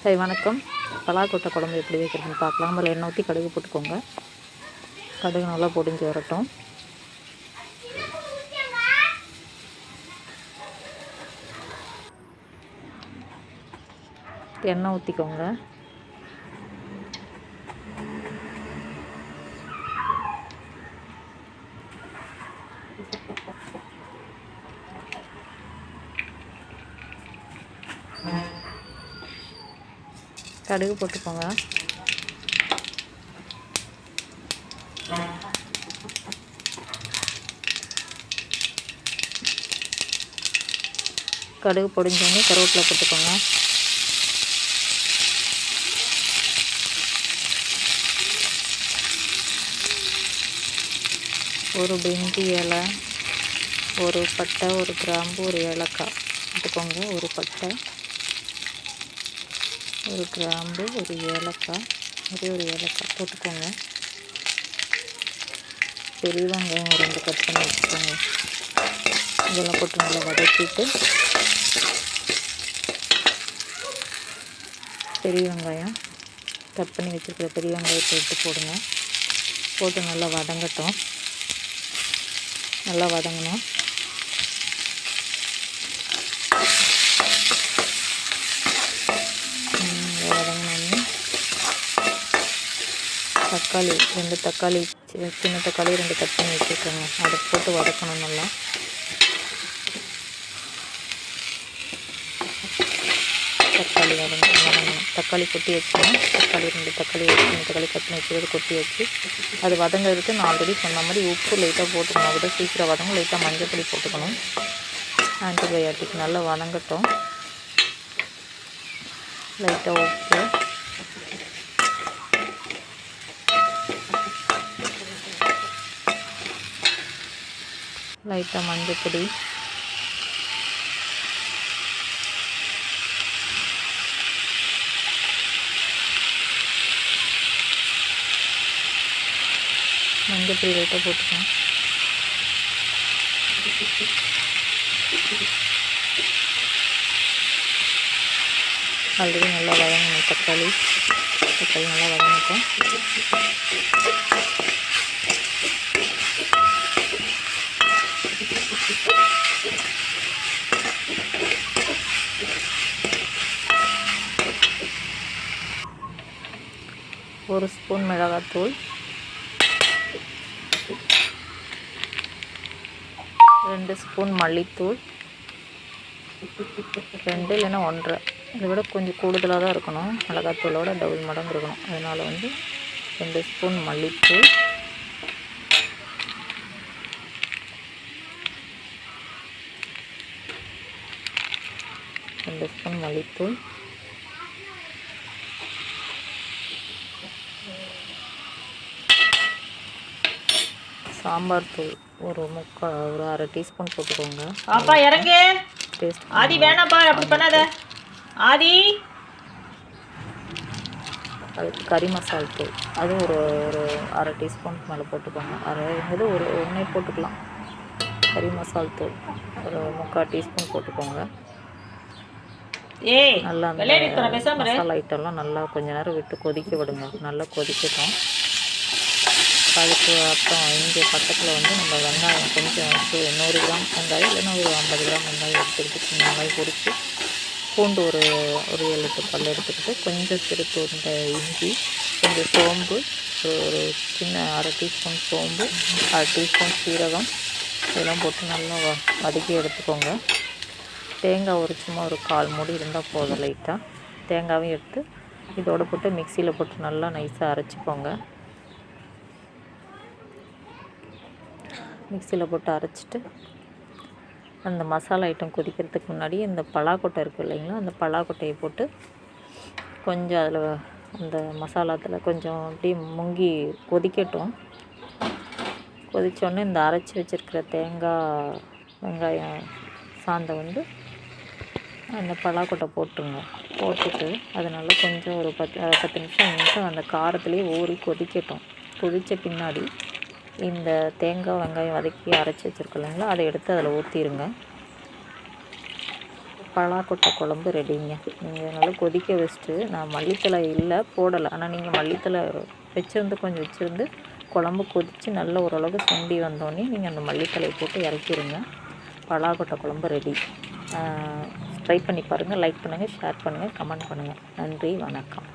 சரி வணக்கம். பலாக்கொட்டை குழம்பு எப்படி வைக்கிறதுன்னு பார்க்கலாம். அதில் எண்ணெய் ஊற்றி கடுகு போட்டுக்கோங்க. கடுகு நல்லா பொடிஞ்சு வரட்டும். எண்ணெய் ஊற்றிக்கோங்க. கடுகு போட்டுக்கோங்க. கடுகு பொடிஞ்சோடனே கருவேப்பிலை போட்டுக்கோங்க. ஒரு பிரிஞ்சி இலை, ஒரு பட்டை, ஒரு கிராம்பு, ஒரு ஏலக்காய் போட்டுக்கோங்க. ஒரு பட்டை, ஒரு கிராம்பு, ஒரு ஏலக்காய், ஒரு ஏலக்காய் போட்டுக்கோங்க. பெரிய வெங்காயம் ஒரு 2 கட் பண்ணி வச்சுக்கோங்க. இதெல்லாம் போட்டு நல்லா வதக்கிட்டு பெரிய வெங்காயம் கட் பண்ணி வச்சுருக்கிற பெரிய வெங்காயத்தை எடுத்து போடுங்க. போட்டு நல்லா வதங்கட்டும். நல்லா வதங்கணும். வதங்கினோடனே தக்காளி 2 தக்காளி, சின்ன தக்காளி 2 கட் பண்ணி வச்சுருக்கோங்க. அதை போட்டு வதக்கணும் நல்லா. தக்காளி வதங்கணும். தக்காளி கொட்டி வச்சுக்கணும். தக்காளி 2 தக்காளி, சின்ன தக்காளி கட் பண்ணி வச்சுக்கிறது கொட்டி வச்சு அது வதங்கிறதுக்கு நான் ஆல்ரெடி சொன்ன மாதிரி உப்பு லைட்டாக போட்டுக்கணும். அதை சீக்கிரம் வதங்க. லைட்டாக மஞ்சள் பொடி போட்டுக்கணும். ஆன்டிபயாட்டிக் நல்லா வதங்கட்டும். லைட்டாக உப்பு, லைட்டாக மஞ்சள் பொடி, மஞ்சள் பொடி லைட்டாக போட்டுக்கணும். ஆல்ரெடி நல்லா வதங்கணும். தக்காளி நல்லா வதங்கட்டும். ஒரு ஸ்பூன் மிளகாத்தூள், 2 ஸ்பூன் மல்லித்தூள், 2 இல்லைன்னா 1.5, இதை விட கொஞ்சம் கூடுதலாக தான் இருக்கணும். மிளகாத்தூளோட டபுள் மடங்கு இருக்கணும். அதனால் 2 ஸ்பூன் மல்லித்தூள், 2 ஸ்பூன் மல்லித்தூள், சாம்பார் தூள் ஒரு 1/2 டீஸ்பூன் போட்டுக்கோங்க. பாப்பா இறங்கு. டேஸ்ட் ஆதி வேணாப்பா, அப்படி பண்ணாத ஆதி. அதுக்கு கறி மசால் தூள் அது ஒரு 1/2 டீஸ்பூனுக்கு மேலே போட்டுக்கோங்க. இது ஒரு 1 போட்டுக்கலாம். கறி மசால் தூள் ஒரு 3/4 டீஸ்பூன் போட்டுக்கோங்க. நல்லா அந்த மசாலா ஐட்டம்லாம் நல்லா கொஞ்ச நேரம் விட்டு கொதிக்க விடுங்க. நல்லா கொதிக்கட்டும். அதுக்கு அப்புறம் இங்கே பக்கத்தில் நம்ம வெங்காயம் கொஞ்சம் 100 கிராம் வெங்காயம் இல்லைன்னா ஒரு 50 கிராம் வெங்காயம் எடுத்துக்கிட்டு சின்ன வெங்காயம் பொரித்து, பூண்டு ஒரு 7-8 பல் எடுத்துக்கிட்டு, கொஞ்சம் சிறு துண்டை இஞ்சி, கொஞ்சம் சோம்பு, ஒரு சின்ன 1/2 டீஸ்பூன் சோம்பு, 1/2 டீஸ்பூன் சீரகம் இதெல்லாம் போட்டு நல்லா வதக்கி எடுத்துக்கோங்க. தேங்காய் சும்மா ஒரு 1/4 மூடி இருந்தால் போதும். லைட்டாக தேங்காயும் எடுத்து இதோடு போட்டு மிக்சியில் போட்டு நல்லா நைஸாக அரைச்சிக்கோங்க. மிக்சியில் போட்டு அரைச்சிட்டு அந்த மசாலா ஐட்டம் கொதிக்கிறதுக்கு முன்னாடி இந்த பலாக்கொட்டை இருக்குது இல்லைங்களா, அந்த பலாக்கொட்டையை போட்டு கொஞ்சம் அதில் அந்த மசாலாத்தில் கொஞ்சம் அப்படியே முங்கி கொதிக்கட்டும். கொதித்தோடனே இந்த அரைச்சி வச்சுருக்கிற தேங்காய் வெங்காயம் சாந்தை அந்த பலாக்கொட்டை போட்டுருங்க. போட்டுட்டு அது நல்லா கொஞ்சம் ஒரு 10 நிமிஷம் அந்த காரத்துலேயே ஊறி கொதிக்கட்டும். கொதித்த பின்னாடி இந்த தேங்காய் வெங்காயம் வதக்கி அரைச்சி வச்சுருக்கோம் இல்லைங்களா, அதை எடுத்து அதில் ஊற்றிடுங்க. பலாக்கொட்டை குழம்பு ரெடிங்க. நீங்கள் நல்லா கொதிக்க வச்சுட்டு, நான் மல்லித்தலை இல்லை போடலை, ஆனால் நீங்கள் மல்லித்தலை வச்சுருந்து கொஞ்சம் வச்சுருந்து குழம்பு கொதித்து நல்ல ஓரளவுக்கு சுண்டி வந்தோடனே நீங்கள் அந்த மல்லித்தலையை போட்டு இறக்கிடுங்க. பலாக்கொட்டை குழம்பு ரெடி. ட்ரை பண்ணி பாருங்கள். லைக் பண்ணுங்கள், ஷேர் பண்ணுங்கள், கமெண்ட் பண்ணுங்கள். நன்றி, வணக்கம்.